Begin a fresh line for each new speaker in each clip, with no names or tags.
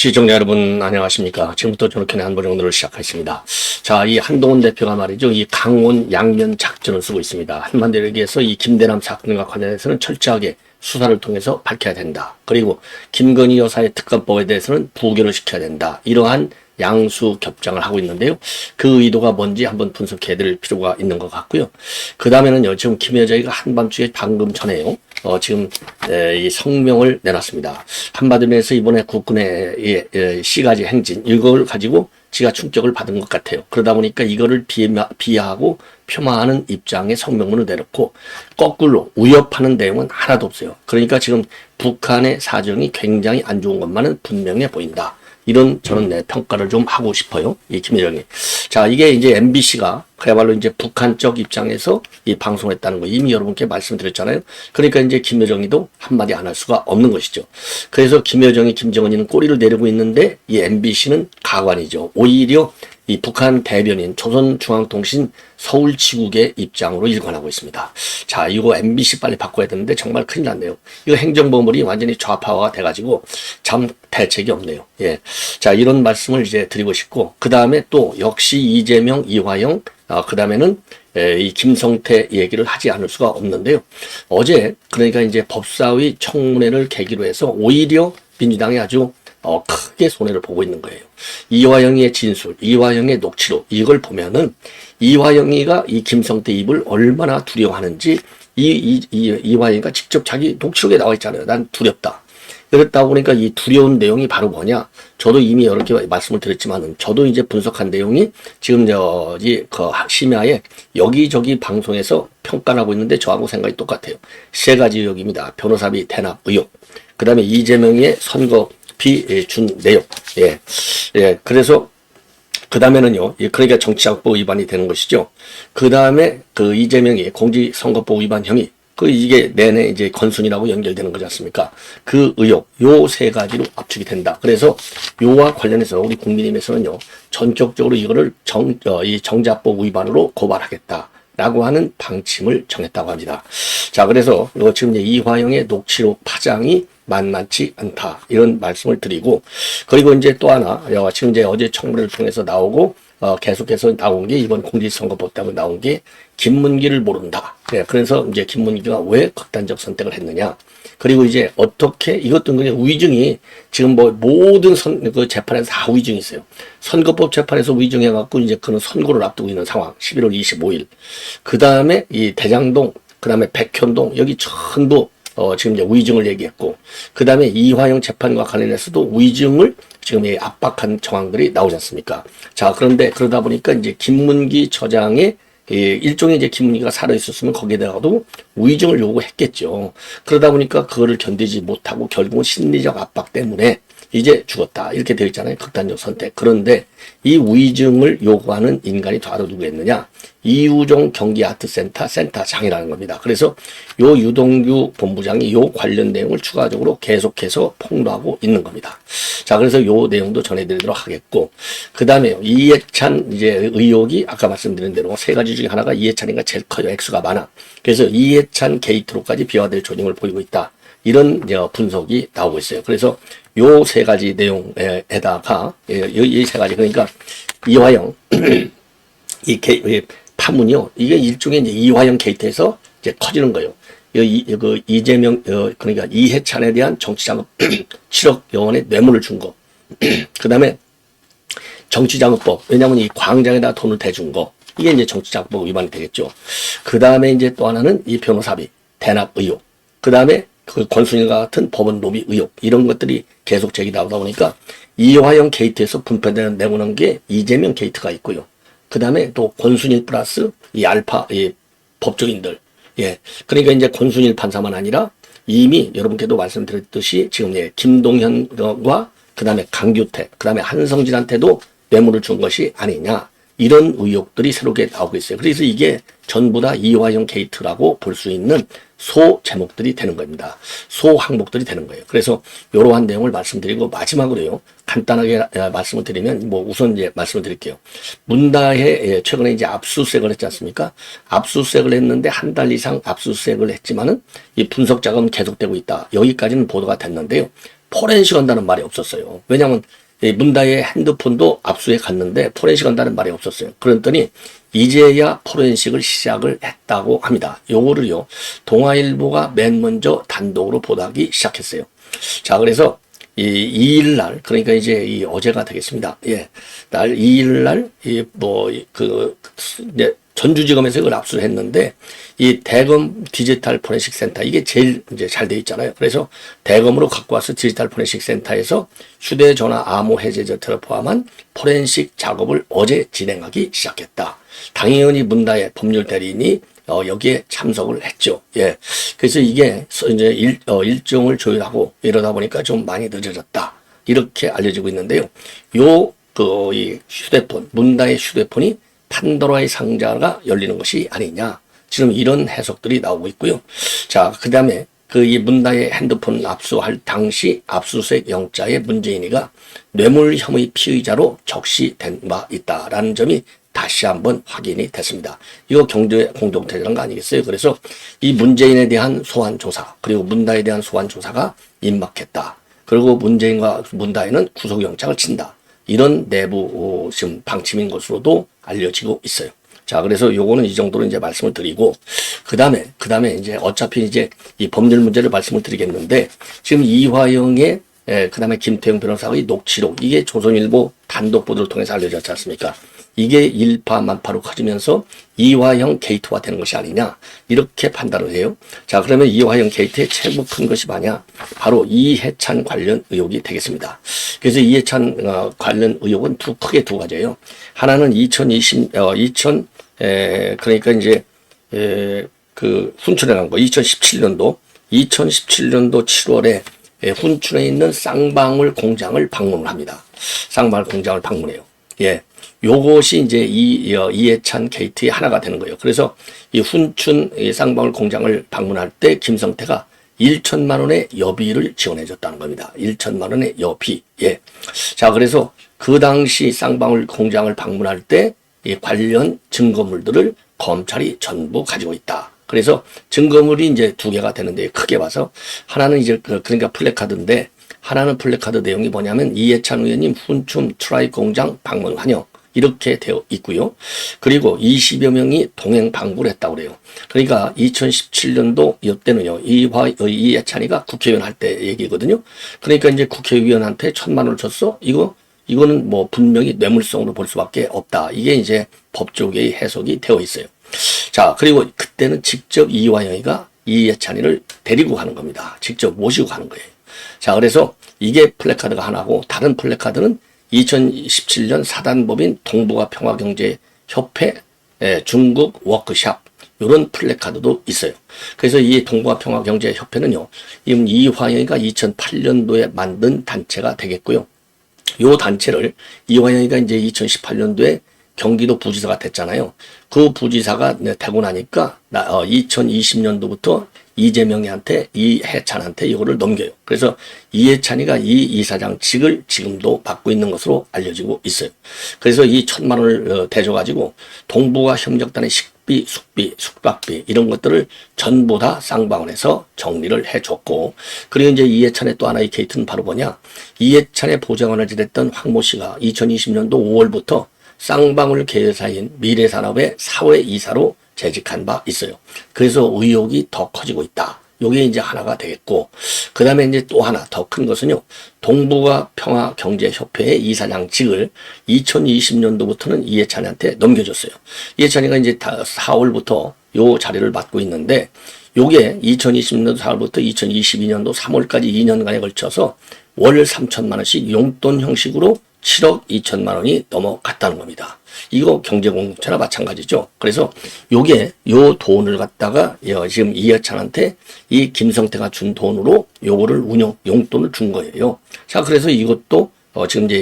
시청자 여러분 안녕하십니까. 지금부터 저렇게 한보정도를 시작하겠습니다. 자, 이 한동훈 대표가 말이죠. 이 강원 양면 작전을 쓰고 있습니다. 한마디로 얘기해서 이 김대남 사건과 관련해서는 철저하게 수사를 통해서 밝혀야 된다. 그리고 김건희 여사의 특검법에 대해서는 부결을 시켜야 된다. 이러한 양수 겹장을 하고 있는데요. 그 의도가 뭔지 한번 분석해야 될 필요가 있는 것 같고요. 그 다음에는요, 지금 김 여정이가 한밤중에 방금 전에요, 지금 이 성명을 내놨습니다. 한마디로 해서 이번에 국군의 시가지 행진 이걸 가지고 지가 충격을 받은 것 같아요. 그러다 보니까 이거를 비하하고 폄하하는 입장의 성명문을 내놓고 거꾸로 위협하는 내용은 하나도 없어요. 그러니까 지금 북한의 사정이 굉장히 안 좋은 것만은 분명해 보인다. 이런 저는 평가를 좀 하고 싶어요. 이 김여정이. 자, 이게 이제 MBC가 그야말로 이제 북한 쪽 입장에서 이 방송을 했다는 거 이미 여러분께 말씀드렸잖아요. 그러니까 이제 김여정이도 한마디 안 할 수가 없는 것이죠. 그래서 김여정이 김정은이는 꼬리를 내리고 있는데 이 MBC는 가관이죠. 오히려 이 북한 대변인 조선중앙통신 서울지국의 입장으로 일관하고 있습니다. 자, 이거 MBC 빨리 바꿔야 되는데 정말 큰일 났네요. 이거 행정버물이 완전히 좌파화가 돼가지고 참 대책이 없네요. 예. 자, 이런 말씀을 이제 드리고 싶고, 그 다음에 또 역시 이재명, 이화영, 그 다음에는 이 김성태 얘기를 하지 않을 수가 없는데요. 어제 그러니까 이제 법사위 청문회를 계기로 해서 오히려 민주당이 아주 크게 손해를 보고 있는 거예요. 이화영의 진술, 이화영의 녹취록 이걸 보면은 이화영이가 이 김성태 입을 얼마나 두려워하는지 이화영이가 직접 자기 녹취록에 나와 있잖아요. 난 두렵다. 그랬다 보니까 이 두려운 내용이 바로 뭐냐? 저도 이미 여러 개 말씀을 드렸지만은 저도 이제 분석한 내용이 지금 그 심야에 여기저기 방송에서 평가하고 있는데 저하고 생각이 똑같아요. 세 가지 의혹입니다. 변호사비 대납 의혹, 그 다음에 이재명의 선거비 준 내용, 그래서 그 다음에는요, 그러니까 정치자금법 위반이 되는 것이죠. 그 다음에 그 이재명이 공직선거법 위반 혐의, 이게 내내 이제 건순이라고 연결되는 거지 않습니까? 그 의혹, 요 세 가지로 압축이 된다. 그래서 요와 관련해서 우리 국민의힘에서는요, 전격적으로 이거를 이 정자법 위반으로 고발하겠다라고 하는 방침을 정했다고 합니다. 자, 그래서 지금 이제 이화영의 녹취록 파장이 만만치 않다. 이런 말씀을 드리고, 그리고 이제 또 하나, 지금 이제 어제 청문회를 통해서 나오고, 계속해서 나온 게 이번 공직선거법 때문에 나온 게 김문기를 모른다. 그래서 이제 김문기가 왜 극단적 선택을 했느냐. 그리고 이제 어떻게 이것도 그냥 위증이 지금 뭐 모든 그 재판에서 다 위증이 있어요. 선거법 재판에서 위증해갖고 이제 그는 선고를 앞두고 있는 상황. 11월 25일. 그 다음에 이 대장동, 그 다음에 백현동 여기 전부 지금 이제 위증을 얘기했고, 그 다음에 이화영 재판과 관련해서도 위증을 지금 압박한 정황들이 나오지 않습니까? 자, 그런데 그러다 보니까 이제 김문기 처장의 일종의 이제 김문기가 살아있었으면 거기에다가도 위증을 요구했겠죠. 그러다 보니까 그거를 견디지 못하고 결국은 심리적 압박 때문에 이제 죽었다. 이렇게 되어 있잖아요. 극단적 선택. 그런데 이 위증을 요구하는 인간이 바로 누구였느냐? 이우종 경기아트센터 센터장이라는 겁니다. 그래서 요 유동규 본부장이 요 관련 내용을 추가적으로 계속해서 폭로하고 있는 겁니다. 자, 그래서 요 내용도 전해드리도록 하겠고, 그 다음에 이해찬 이제 의혹이 아까 말씀드린 대로 세 가지 중에 하나가 이해찬이가 제일 커요. 액수가 많아. 그래서 이해찬 게이트로까지 비화될 조짐을 보이고 있다. 이런 분석이 나오고 있어요. 그래서 요 세 가지 내용에다가 이 세 가지, 그러니까 이화영 이 파문이요. 이게 일종의 이제 이화영 게이트에서 이제 커지는 거예요. 그 이재명 그러니까 이해찬에 대한 정치자금 7억 원의 뇌물을 준 거. 그다음에 정치자금법, 왜냐하면 이 광장에다 돈을 대준 거. 이게 이제 정치자금법 위반이 되겠죠. 그다음에 이제 또 하나는 이 변호사비 대납 의혹. 그다음에 그 권순일과 같은 법원 로비 의혹, 이런 것들이 계속 제기나오다 보니까 이화영 게이트에서 분배되는 내고는 게 이재명 게이트가 있고요. 그 다음에 또 권순일 플러스 이 알파 이 법조인들, 그러니까 이제 권순일 판사만 아니라 이미 여러분께도 말씀드렸듯이 지금 김동현과 그 다음에 강규태, 그 다음에 한성진한테도 뇌물을 준 것이 아니냐, 이런 의혹들이 새롭게 나오고 있어요. 그래서 이게 전부 다 이화영 게이트라고 볼 수 있는 소 제목들이 되는 겁니다. 소 항목들이 되는 거예요. 그래서 이러한 내용을 말씀드리고, 마지막으로요, 간단하게 말씀을 드리면, 우선 이제 말씀을 드릴게요. 문다혜 최근에 이제 압수수색을 했지 않습니까? 압수수색을 했는데 한 달 이상 압수수색을 했지만은 이 분석 작업은 계속되고 있다. 여기까지는 보도가 됐는데요. 포렌식 한다는 말이 없었어요. 왜냐하면 문다의 핸드폰도 압수해 갔는데 포렌식 한다는 말이 없었어요. 그랬더니 이제야 포렌식을 시작을 했다고 합니다. 요거를요, 동아일보가 맨 먼저 단독으로 보도하기 시작했어요. 자, 그래서 이 2일 날, 그러니까 이제 이 어제가 되겠습니다. 예. 날 2일 날, 이제 전주지검에서 이걸 압수를 했는데, 이 대검 디지털 포렌식 센터, 이게 제일 이제 잘 돼 있잖아요. 그래서 대검으로 갖고 와서 디지털 포렌식 센터에서 휴대전화 암호 해제 절차를 포함한 포렌식 작업을 어제 진행하기 시작했다. 당연히 문다의 법률 대리인이 여기에 참석을 했죠. 예. 그래서 이게 이제 일정을 조율하고 이러다 보니까 좀 많이 늦어졌다. 이렇게 알려지고 있는데요. 이 휴대폰, 문다의 휴대폰이 판도라의 상자가 열리는 것이 아니냐. 지금 이런 해석들이 나오고 있고요. 자, 그 다음에 이 문다의 핸드폰 압수할 당시 압수수색 영장에 문재인이가 뇌물 혐의 피의자로 적시된 바 있다라는 점이 다시 한번 확인이 됐습니다. 이거 경제 공동체라는 거 아니겠어요? 그래서 이 문재인에 대한 소환 조사, 그리고 문다에 대한 소환 조사가 임박했다. 그리고 문재인과 문다에는 구속영장을 친다. 이런 내부 지금 방침인 것으로도 알려지고 있어요. 자, 그래서 요거는 이 정도로 이제 말씀을 드리고, 그 다음에 이제 어차피 이제 이 법률 문제를 말씀을 드리겠는데, 지금 이화영의 그 다음에 김태형 변호사의 녹취록, 이게 조선일보 단독 보도를 통해서 알려졌지 않습니까? 이게 일파만파로 커지면서 이화영 게이트화 되는 것이 아니냐, 이렇게 판단을 해요. 자, 그러면 이화영 게이트의 최고 큰 것이 뭐냐? 바로 이해찬 관련 의혹이 되겠습니다. 그래서 이해찬 관련 의혹은 크게 두 가지예요. 하나는 그러니까 이제 훈춘에 간 거, 2017년도 7월에 훈춘에 있는 쌍방울 공장을 방문을 합니다. 쌍방울 공장을 방문해요. 예. 요것이 이제 이해찬 게이트의 하나가 되는 거예요. 그래서 이 훈춘 쌍방울 공장을 방문할 때 김성태가 1천만 원의 여비를 지원해 줬다는 겁니다. 1천만 원의 여비. 예. 자, 그래서 그 당시 쌍방울 공장을 방문할 때 이 관련 증거물들을 검찰이 전부 가지고 있다. 그래서 증거물이 이제 두 개가 되는데, 크게 봐서 하나는 이제 그러니까 플래카드인데, 하나는 플래카드 내용이 뭐냐면 이해찬 의원님 훈춘 트라이 공장 방문 환영, 이렇게 되어 있고요. 그리고 20여 명이 동행 방불 했다고 그래요. 그러니까 2017년도 이때는요, 이해찬이가 국회의원 할 때 얘기거든요. 그러니까 이제 국회의원한테 1,000만 원을 줬어? 이거는 뭐 분명히 뇌물성으로 볼 수밖에 없다. 이게 이제 법조계의 해석이 되어 있어요. 자, 그리고 그때는 직접 이화영이가 이해찬이를 데리고 가는 겁니다. 직접 모시고 가는 거예요. 자, 그래서 이게 플래카드가 하나고, 다른 플래카드는 2017년 사단법인 동북아 평화경제협회 중국 워크샵, 이런 플래카드도 있어요. 그래서 이 동북아 평화경제협회는요, 이화영이가 2008년도에 만든 단체가 되겠고요. 요 단체를 이화영이가 이제 2018년도에 경기도 부지사가 됐잖아요. 그 부지사가 되고 나니까 2020년도부터 이재명이한테, 이해찬한테 이거를 넘겨요. 그래서 이해찬이가 이 이사장직을 지금도 맡고 있는 것으로 알려지고 있어요. 그래서 이 1,000만 원을 대줘가지고 동북아 협력단의 식비, 숙비, 숙박비 이런 것들을 전부 다 쌍방울에서 정리를 해줬고, 그리고 이제 이해찬의 또 하나의 케이스는 바로 뭐냐? 이해찬의 보좌관을 지냈던 황모 씨가 2020년도 5월부터 쌍방울 계열사인 미래산업의 사회이사로 재직한 바 있어요. 그래서 의혹이 더 커지고 있다. 요게 이제 하나가 되겠고, 그 다음에 이제 또 하나 더 큰 것은요, 동북아 평화경제협회의 이사장직을 2020년도부터는 이해찬이한테 넘겨줬어요. 이해찬이가 이제 4월부터 요 자리를 맡고 있는데, 요게 2020년도 4월부터 2022년도 3월까지 2년간에 걸쳐서 월 3천만 원씩 용돈 형식으로 7억 2천만 원이 넘어갔다는 겁니다. 이거 경제공동체나 마찬가지죠. 그래서 요 돈을 갖다가 지금 이해찬한테 이 김성태가 준 돈으로 요거를 용돈을 준 거예요. 자, 그래서 이것도 지금 이제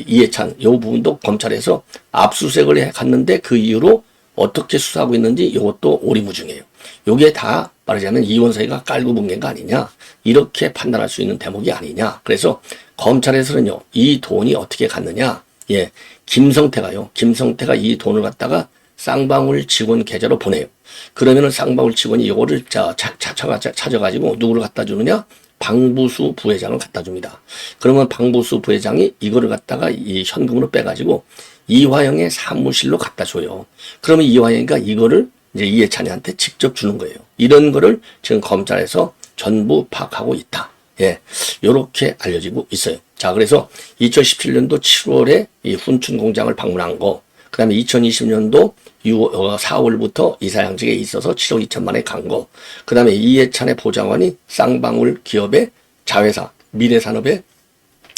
이해찬 요 부분도 검찰에서 압수수색을 갔는데 그 이후로 어떻게 수사하고 있는지 이것도 오리무중이에요. 요게 다 말하자면 이원석이가 깔고 bun게인 거 아니냐, 이렇게 판단할 수 있는 대목이 아니냐. 그래서 검찰에서는요, 이 돈이 어떻게 갔느냐, 예, 김성태가 이 돈을 갖다가 쌍방울 직원 계좌로 보내요. 그러면은 쌍방울 직원이 이거를 찾아가지고 누구를 갖다 주느냐, 방부수 부회장을 갖다 줍니다. 그러면 방부수 부회장이 이거를 갖다가 이 현금으로 빼가지고 이화영의 사무실로 갖다 줘요. 그러면 이화영이가 이거를 이제 이해찬이한테 직접 주는 거예요. 이런 거를 지금 검찰에서 전부 파악하고 있다. 예, 요렇게 알려지고 있어요. 자, 그래서 2017년도 7월에 이 훈춘 공장을 방문한 거, 그 다음에 2020년도 4월부터 이사장직에 있어서 7억 2천만에 간 거, 그 다음에 이해찬의 보좌관이 쌍방울 기업의 자회사, 미래산업의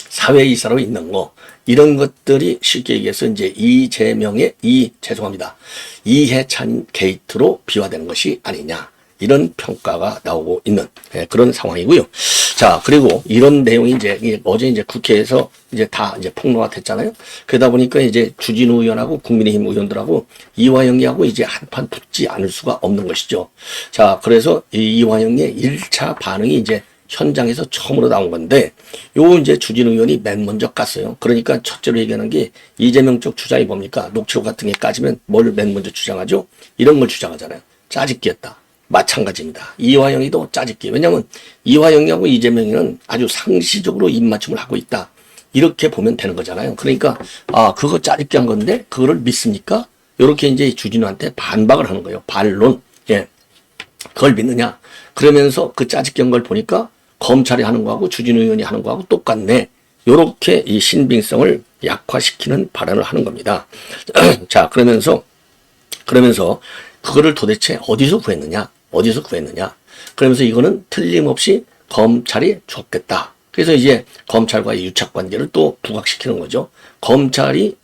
사회이사로 있는 거, 이런 것들이 쉽게 얘기해서 이제 이해찬 게이트로 비화되는 것이 아니냐, 이런 평가가 나오고 있는 그런 상황이고요. 자, 그리고 이런 내용이 이제 어제 이제 국회에서 이제 다 이제 폭로가 됐잖아요. 그러다 보니까 이제 주진우 의원하고 국민의힘 의원들하고 이화영이하고 이제 한판 붙지 않을 수가 없는 것이죠. 자, 그래서 이 이화영의 1차 반응이 이제 현장에서 처음으로 나온 건데, 요 이제 주진우 의원이 맨 먼저 깠어요. 그러니까 첫째로 얘기하는 게 이재명 쪽 주장이 뭡니까? 녹취록 같은 게 까지면 뭘 맨 먼저 주장하죠? 이런 걸 주장하잖아요. 짜집기였다. 마찬가지입니다. 이화영이도 짜집기. 왜냐하면 이화영이하고 이재명이는 아주 상시적으로 입맞춤을 하고 있다. 이렇게 보면 되는 거잖아요. 그러니까 그거 짜집기 한 건데 그거를 믿습니까? 이렇게 이제 주진우한테 반박을 하는 거예요. 반론. 예, 그걸 믿느냐? 그러면서 그 짜집기 한 걸 보니까 검찰이 하는 거하고 주진우 의원이 하는 거하고 똑같네. 이렇게 이 신빙성을 약화시키는 발언을 하는 겁니다. 자, 그러면서 그거를 도대체 어디서 구했느냐? 그러면서 이거는 틀림없이 검찰이 줬겠다. 그래서 이제 검찰과의 유착관계를 또 부각시키는 거죠. 검찰이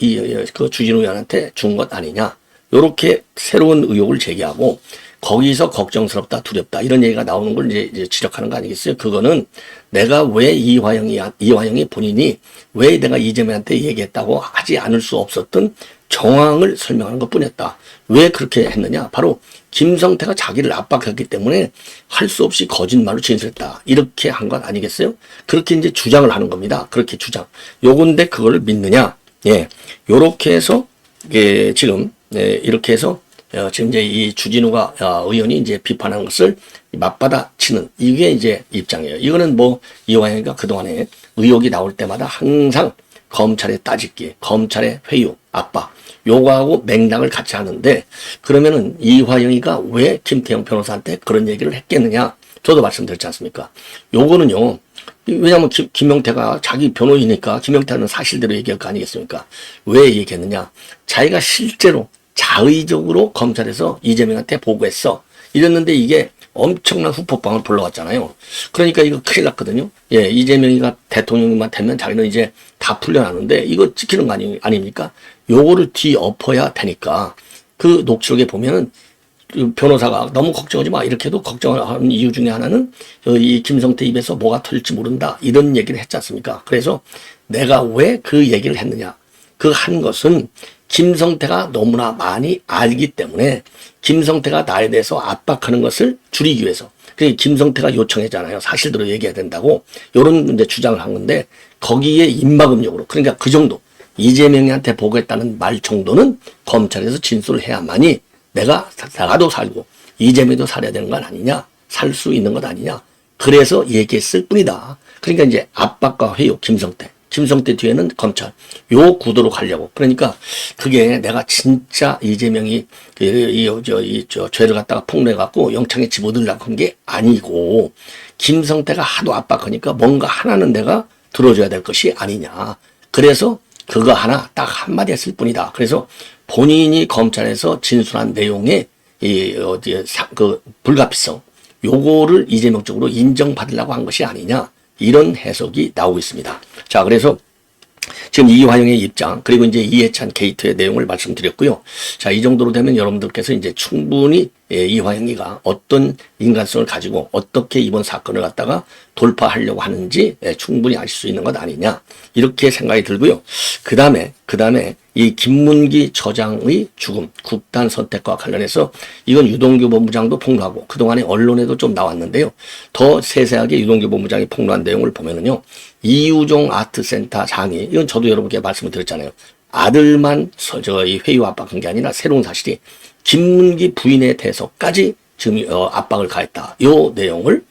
그 주진우 의원한테 준 것 아니냐. 요렇게 새로운 의혹을 제기하고, 거기서 걱정스럽다, 두렵다, 이런 얘기가 나오는 걸 이제 지적하는 거 아니겠어요? 그거는 내가 왜 이화영이 본인이 왜 내가 이재명한테 얘기했다고 하지 않을 수 없었던 정황을 설명하는 것 뿐이었다. 왜 그렇게 했느냐? 바로 김성태가 자기를 압박했기 때문에 할 수 없이 거짓말로 진술했다. 이렇게 한 것 아니겠어요? 그렇게 이제 주장을 하는 겁니다. 그렇게 주장. 요건데 그걸 믿느냐? 예. 요렇게 해서, 예, 지금, 예, 이렇게 해서, 지금 이제 이 주진우가, 의원이 이제 비판한 것을 맞받아 치는, 이게 이제 입장이에요. 이거는 뭐, 이화영이가 그동안에 의혹이 나올 때마다 항상 검찰의 따집기, 검찰의 회유, 압박, 요거하고 맥락을 같이 하는데, 그러면은 이화영이가 왜 김태형 변호사한테 그런 얘기를 했겠느냐? 저도 말씀드렸지 않습니까? 요거는요, 왜냐면 김용태가 자기 변호인이니까 김용태는 사실대로 얘기할 거 아니겠습니까? 왜 얘기했느냐? 자기가 실제로 자의적으로 검찰에서 이재명한테 보고했어. 이랬는데 이게 엄청난 후폭방을 불러왔잖아요. 그러니까 이거 큰일 났거든요. 예, 이재명이가 대통령만 되면 자기는 이제 다 풀려나는데 이거 지키는 거 아닙니까? 요거를 뒤엎어야 되니까. 그 녹취록에 보면은 변호사가 너무 걱정하지 마, 이렇게 해도 걱정하는 이유 중에 하나는 이 김성태 입에서 뭐가 터질지 모른다, 이런 얘기를 했지 않습니까? 그래서 내가 왜 그 얘기를 했느냐, 그 한 것은 김성태가 너무나 많이 알기 때문에 김성태가 나에 대해서 압박하는 것을 줄이기 위해서, 그게 김성태가 요청했잖아요. 사실대로 얘기해야 된다고, 요런 이제 주장을 한 건데, 거기에 입막음력으로, 그러니까 그 정도, 이재명한테 보고했다는 말 정도는 검찰에서 진술을 해야만이 나도 살고 이재명도 살아야 되는 건 아니냐, 살 수 있는 것 아니냐, 그래서 얘기했을 뿐이다. 그러니까 이제 압박과 회유, 김성태 뒤에는 검찰, 요 구도로 가려고. 그러니까 그게 내가 진짜 이재명이 죄를 갖다가 폭로해갖고 영창에 집어들려고 한 게 아니고, 김성태가 하도 압박하니까 뭔가 하나는 내가 들어줘야 될 것이 아니냐. 그래서 그거 하나 딱 한마디 했을 뿐이다. 그래서 본인이 검찰에서 진술한 내용의 그 불가피성, 요거를 이재명 쪽으로 인정받으려고 한 것이 아니냐, 이런 해석이 나오고 있습니다. 자, 그래서 지금 이화영의 입장, 그리고 이제 이해찬 게이트의 내용을 말씀드렸고요. 자, 이 정도로 되면 여러분들께서 이제 충분히 이화영이가 어떤 인간성을 가지고 어떻게 이번 사건을 갖다가 돌파하려고 하는지 충분히 아실 수 있는 것 아니냐, 이렇게 생각이 들고요. 그 다음에 이 김문기 처장의 죽음, 국단 선택과 관련해서 이건 유동규 본부장도 폭로하고 그동안에 언론에도 좀 나왔는데요. 더 세세하게 유동규 본부장이 폭로한 내용을 보면은요, 이우종 아트센터 장이, 이건 저도 여러분께 말씀을 드렸잖아요. 아들만 이 회유 압박한 게 아니라 새로운 사실이 김문기 부인에 대해서까지 지금 압박을 가했다. 요 내용을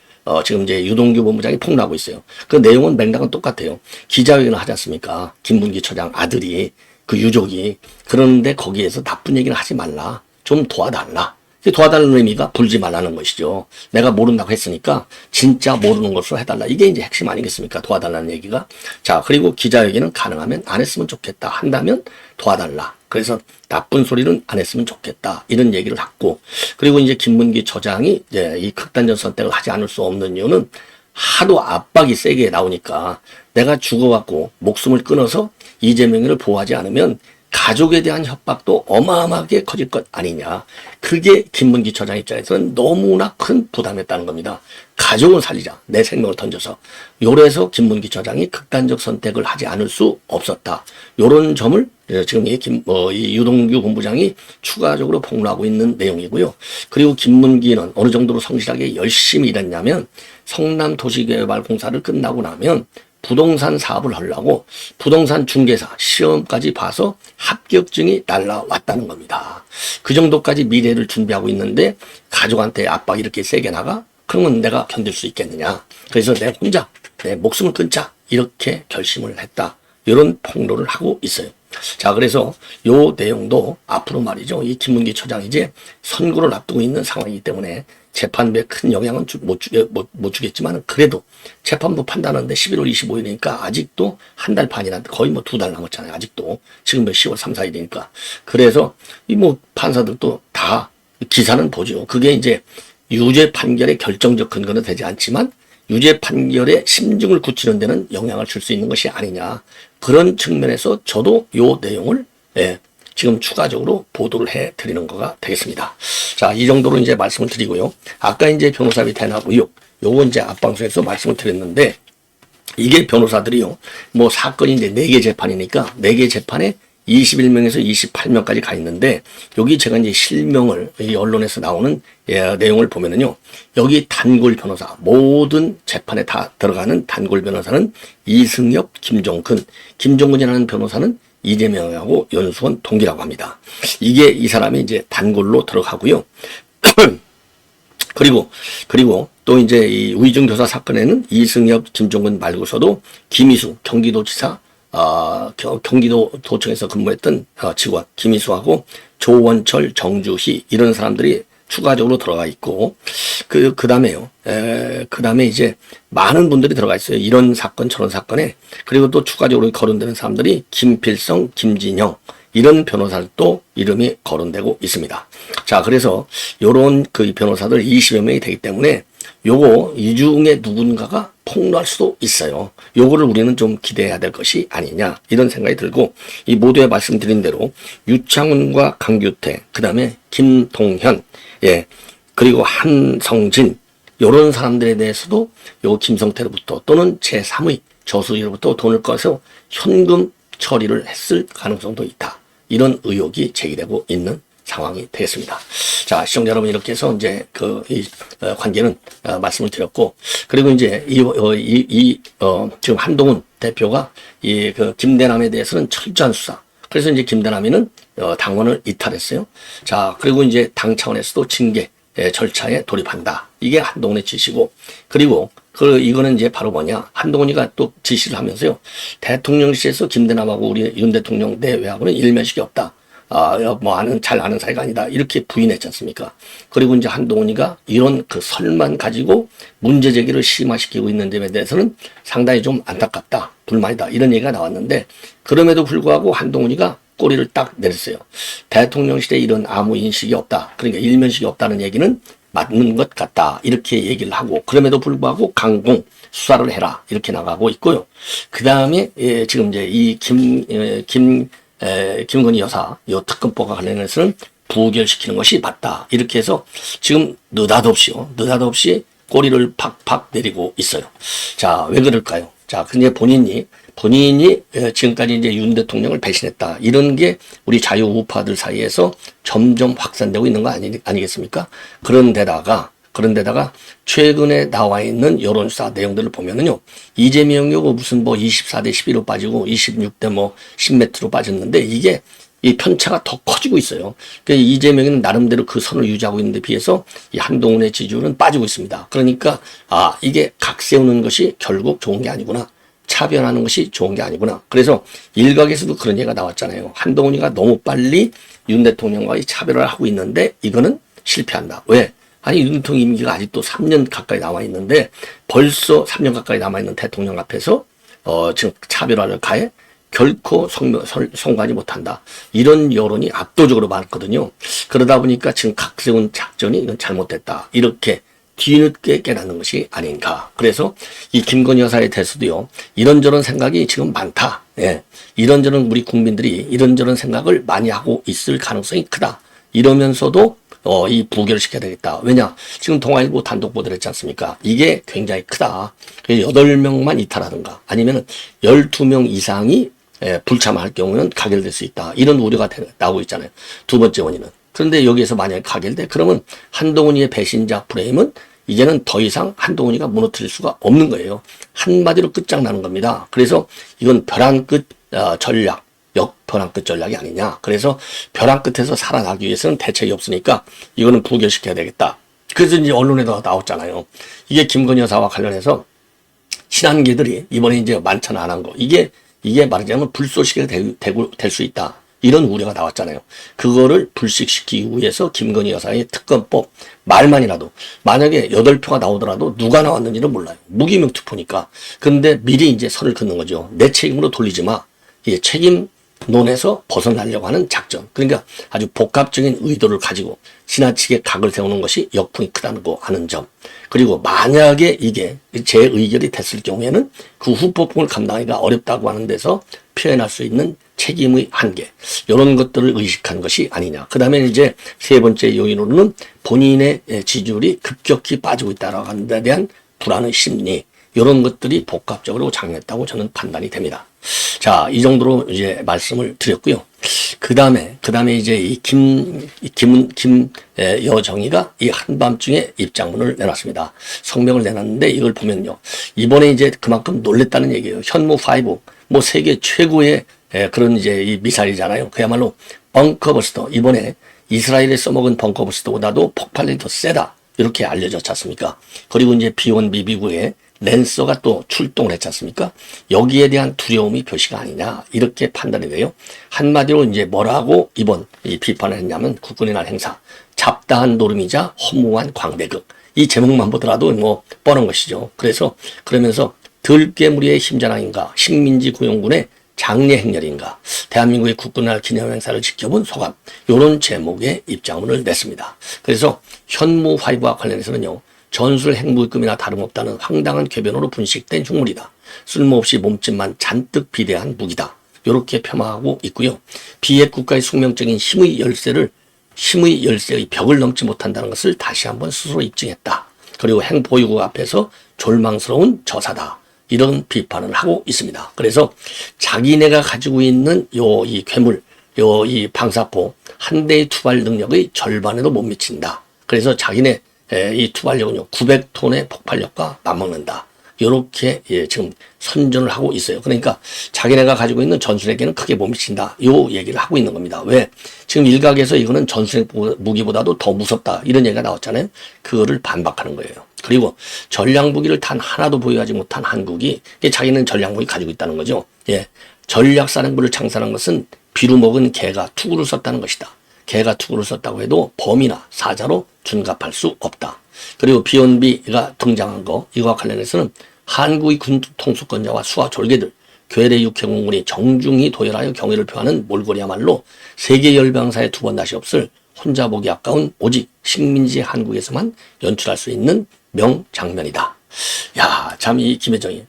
지금 이제 유동규 본부장이 폭로하고 있어요. 그 내용은 맥락은 똑같아요. 기자회견을 하지 않습니까? 김문기 처장 아들이, 그 유족이. 그런데 거기에서 나쁜 얘기를 하지 말라. 좀 도와달라. 도와달라는 의미가 불지 말라는 것이죠. 내가 모른다고 했으니까 진짜 모르는 것으로 해달라. 이게 이제 핵심 아니겠습니까? 도와달라는 얘기가. 자, 그리고 기자회견은 가능하면 안 했으면 좋겠다. 한다면 도와달라. 그래서 나쁜 소리는 안 했으면 좋겠다. 이런 얘기를 했고. 그리고 이제 김문기 처장이 이제 이 극단적 선택을 하지 않을 수 없는 이유는 하도 압박이 세게 나오니까 내가 죽어갖고 목숨을 끊어서 이재명을 보호하지 않으면 가족에 대한 협박도 어마어마하게 커질 것 아니냐. 그게 김문기 처장 입장에서는 너무나 큰 부담이었다는 겁니다. 가족을 살리자. 내 생명을 던져서. 요래서 김문기 처장이 극단적 선택을 하지 않을 수 없었다. 요런 점을 지금 이 유동규 본부장이 추가적으로 폭로하고 있는 내용이고요. 그리고 김문기는 어느 정도로 성실하게 열심히 일했냐면 성남도시개발공사를 끝나고 나면 부동산 사업을 하려고 부동산 중개사 시험까지 봐서 합격증이 날라왔다는 겁니다. 그 정도까지 미래를 준비하고 있는데 가족한테 압박이 이렇게 세게 나가? 그러면 내가 견딜 수 있겠느냐. 그래서 내 혼자 내 목숨을 끊자 이렇게 결심을 했다. 이런 폭로를 하고 있어요. 자, 그래서 요 내용도 앞으로 말이죠. 이 김문기 처장이 이제 선고를 앞두고 있는 상황이기 때문에 재판부에 큰 영향은 못 주겠지만 그래도 재판부 판단하는데 11월 25일이니까 아직도 한 달 반이나 거의 뭐 2달 남았잖아요. 아직도 지금 몇 10월 3, 4일이니까. 그래서 이 뭐 판사들도 다 기사는 보죠. 그게 이제 유죄 판결의 결정적 근거는 되지 않지만 유죄 판결의 심증을 굳히는 데는 영향을 줄 수 있는 것이 아니냐. 그런 측면에서 저도 요 내용을 지금 추가적으로 보도를 해 드리는 거가 되겠습니다. 자, 이 정도로 이제 말씀을 드리고요. 아까 이제 변호사비 대납 의혹, 요거 이제 앞방송에서 말씀을 드렸는데, 이게 변호사들이요, 뭐 사건이 이제 4개 재판이니까 4개 재판에 21명에서 28명까지 가 있는데, 여기 제가 이제 실명을, 이 언론에서 나오는 내용을 보면은요, 여기 단골 변호사, 모든 재판에 다 들어가는 단골 변호사는 이승엽, 김종근이라는 변호사는 이재명하고 연수원 동기라고 합니다. 이게 이 사람이 이제 단골로 들어가고요. 그리고 또 이제 이 위증교사 사건에는 이승엽, 김종근 말고서도 김희수 경기도지사, 경기도도청에서 근무했던 직원 김희수하고 조원철, 정주희 이런 사람들이 추가적으로 들어가 있고, 그 다음에 이제 많은 분들이 들어가 있어요. 이런 사건, 저런 사건에. 그리고 또 추가적으로 거론되는 사람들이 김필성, 김진영, 이런 변호사들도 이름이 거론되고 있습니다. 자, 그래서 요런 그 변호사들 20여 명이 되기 때문에 요거 이 중에 누군가가 폭로할 수도 있어요. 요거를 우리는 좀 기대해야 될 것이 아니냐 이런 생각이 들고, 이 모두에 말씀드린 대로 유창훈과 강규태, 그 다음에 김동현, 그리고 한성진 요런 사람들에 대해서도 요 김성태로부터 또는 제3의 저수지로부터 돈을 꺼서 현금 처리를 했을 가능성도 있다. 이런 의혹이 제기되고 있는 상황이 되겠습니다. 자, 시청자 여러분, 이렇게 해서 이제 이 관계는 말씀을 드렸고, 그리고 이제 지금 한동훈 대표가 그 김대남에 대해서는 철저한 수사. 그래서 이제 김대남이는 당원을 이탈했어요. 자, 그리고 이제 당 차원에서도 징계 절차에 돌입한다. 이게 한동훈의 지시고, 그리고 이거는 이제 바로 뭐냐, 한동훈이가 또 지시를 하면서요, 대통령실에서 김대남하고 우리 윤 대통령 내외하고는 일면식이 없다. 잘 아는 사이가 아니다. 이렇게 부인했지 않습니까? 그리고 이제 한동훈이가 이런 그 설만 가지고 문제 제기를 심화시키고 있는 점에 대해서는 상당히 좀 안타깝다. 불만이다. 이런 얘기가 나왔는데, 그럼에도 불구하고 한동훈이가 꼬리를 딱 내렸어요. 대통령실에 이런 아무 인식이 없다. 그러니까 일면식이 없다는 얘기는 맞는 것 같다. 이렇게 얘기를 하고, 그럼에도 불구하고 강공 수사를 해라. 이렇게 나가고 있고요. 그 다음에 지금 이제 이 김건희 여사 이 특검법과 관련해서는 부결시키는 것이 맞다. 이렇게 해서 지금 느닷없이 꼬리를 팍팍 내리고 있어요. 자, 왜 그럴까요? 자, 근데 본인이 지금까지 이제 윤 대통령을 배신했다. 이런 게 우리 자유우파들 사이에서 점점 확산되고 있는 거 아니겠습니까? 그런데다가 최근에 나와 있는 여론조사 내용들을 보면은요, 이재명이 무슨 뭐 24대 11로 빠지고 26대 뭐 10몇으로 빠졌는데, 이게 이 편차가 더 커지고 있어요. 그러니까 이재명은 나름대로 그 선을 유지하고 있는데 비해서 이 한동훈의 지지율은 빠지고 있습니다. 그러니까 이게 각 세우는 것이 결국 좋은 게 아니구나. 차별하는 것이 좋은 게 아니구나. 그래서 일각에서도 그런 얘기가 나왔잖아요. 한동훈이가 너무 빨리 윤 대통령과의 차별을 하고 있는데 이거는 실패한다. 왜? 아니 윤 대통령 임기가 아직도 3년 가까이 남아 있는데 벌써 3년 가까이 남아 있는 대통령 앞에서 지금 차별화를 가해 결코 성공하지 못한다. 이런 여론이 압도적으로 많거든요. 그러다 보니까 지금 각 세운 작전이 이건 잘못됐다. 이렇게 뒤늦게 깨닫는 것이 아닌가. 그래서 이 김건희 여사에 대해서도요. 이런저런 생각이 지금 많다. 예. 이런저런 우리 국민들이 이런저런 생각을 많이 하고 있을 가능성이 크다. 이러면서도 이 부결을 시켜야 되겠다. 왜냐? 지금 동아일보 단독 보도를 했지 않습니까? 이게 굉장히 크다. 8명만 이탈하든가 아니면 12명 이상이 불참할 경우는 가결될 수 있다. 이런 우려가 나오고 있잖아요. 두 번째 원인은. 그런데 여기에서 만약에 가결돼 그러면 한동훈이의 배신자 프레임은 이제는 더 이상 한동훈이가 무너뜨릴 수가 없는 거예요. 한마디로 끝장나는 겁니다. 그래서 이건 벼랑 끝 전략, 벼랑 끝 전략이 아니냐. 그래서 벼랑 끝에서 살아나기 위해서는 대책이 없으니까 이거는 부결시켜야 되겠다. 그래서 이제 언론에도 나왔잖아요. 이게 김건희 여사와 관련해서 친한계들이 이번에 이제 만찬 안 한 거. 이게 말하자면 불쏘시개가 될 수 있다. 이런 우려가 나왔잖아요. 그거를 불식시키기 위해서 김건희 여사의 특검법 말만이라도 만약에 8표가 나오더라도 누가 나왔는지는 몰라요. 무기명 투표니까. 그런데 미리 이제 선을 긋는 거죠. 내 책임으로 돌리지 마. 이게 책임론에서 벗어나려고 하는 작전. 그러니까 아주 복합적인 의도를 가지고 지나치게 각을 세우는 것이 역풍이 크다는 거 하는 점. 그리고 만약에 이게 재의결이 됐을 경우에는 그 후폭풍을 감당하기가 어렵다고 하는 데서 표현할 수 있는 책임의 한계, 이런 것들을 의식한 것이 아니냐. 그 다음에 이제 세 번째 요인으로는 본인의 지지율이 급격히 빠지고 있다라고 하는 데 대한 불안의 심리, 이런 것들이 복합적으로 작용했다고 저는 판단이 됩니다. 자, 이 정도로 이제 말씀을 드렸고요. 그 다음에 이제 이 여정이가 이 한밤중에 입장문을 내놨습니다. 성명을 내놨는데 이걸 보면요. 이번에 이제 그만큼 놀랬다는 얘기예요. 현무5, 뭐 세계 최고의 그런 이제 이 미사일이잖아요. 그야말로 벙커버스터. 이번에 이스라엘에 써먹은 벙커버스터보다도 폭발력이 더 세다. 이렇게 알려졌지 않습니까? 그리고 이제 B1B 미국의 랜서가 또 출동을 했지 않습니까? 여기에 대한 두려움이 표시가 아니냐. 이렇게 판단이 돼요. 한마디로 이제 뭐라고 이번 이 비판을 했냐면 국군의 날 행사. 잡다한 노름이자 허무한 광대극. 이 제목만 보더라도 뭐 뻔한 것이죠. 그러면서 들깨무리의 힘자랑인가, 식민지 구용군의 장례 행렬인가, 대한민국의 국군날 기념행사를 지켜본 소감, 이런 제목의 입장문을 냈습니다. 그래서 현무5와 관련해서는요, 전술 핵무기급이나 다름없다는 황당한 궤변으로 분식된 흉물이다. 쓸모없이 몸집만 잔뜩 비대한 무기다. 이렇게 폄하하고 있고요. 비핵 국가의 숙명적인 힘의 열쇠의 벽을 넘지 못한다는 것을 다시 한번 스스로 입증했다. 그리고 핵보유국 앞에서 졸망스러운 저사다. 이런 비판을 하고 있습니다. 그래서 자기네가 가지고 있는 이 괴물, 이 방사포 한 대의 투발 능력의 절반에도 못 미친다. 그래서 자기네 이 투발력은요 900톤의 폭발력과 맞먹는다. 이렇게 지금 선전을 하고 있어요. 그러니까 자기네가 가지고 있는 전술핵에는 크게 못 미친다. 이 얘기를 하고 있는 겁니다. 왜? 지금 일각에서 이거는 전술핵 무기보다도 더 무섭다. 이런 얘기가 나왔잖아요. 그거를 반박하는 거예요. 그리고 전략무기를 단 하나도 보유하지 못한 한국이 자기는 전략무기 가지고 있다는 거죠. 예, 전략사령부를 창설한 것은 비루 먹은 개가 투구를 썼다는 것이다. 개가 투구를 썼다고 해도 범이나 사자로 준갑할 수 없다. 그리고 B1B가 등장한 거, 이거와 관련해서는 한국의 군 통수권자와 수하 졸개들, 괴뢰 육해공군이 정중히 도열하여 경의를 표하는 몰골이야말로 세계 열병사에 두 번 다시 없을 혼자 보기 아까운 오직 식민지 한국에서만 연출할 수 있는 명장면이다. 야, 참 이 김여정이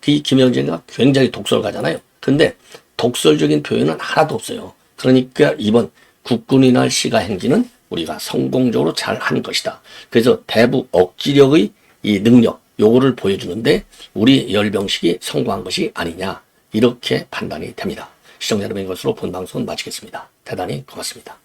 굉장히 독설가잖아요. 근데 독설적인 표현은 하나도 없어요. 그러니까 이번 국군의 날 시가 행진은 우리가 성공적으로 잘 한 것이다. 그래서 대북 억지력의 이 능력, 요거를 보여주는데 우리 열병식이 성공한 것이 아니냐. 이렇게 판단이 됩니다. 시청자 여러분, 이것으로 본 방송은 마치겠습니다. 대단히 고맙습니다.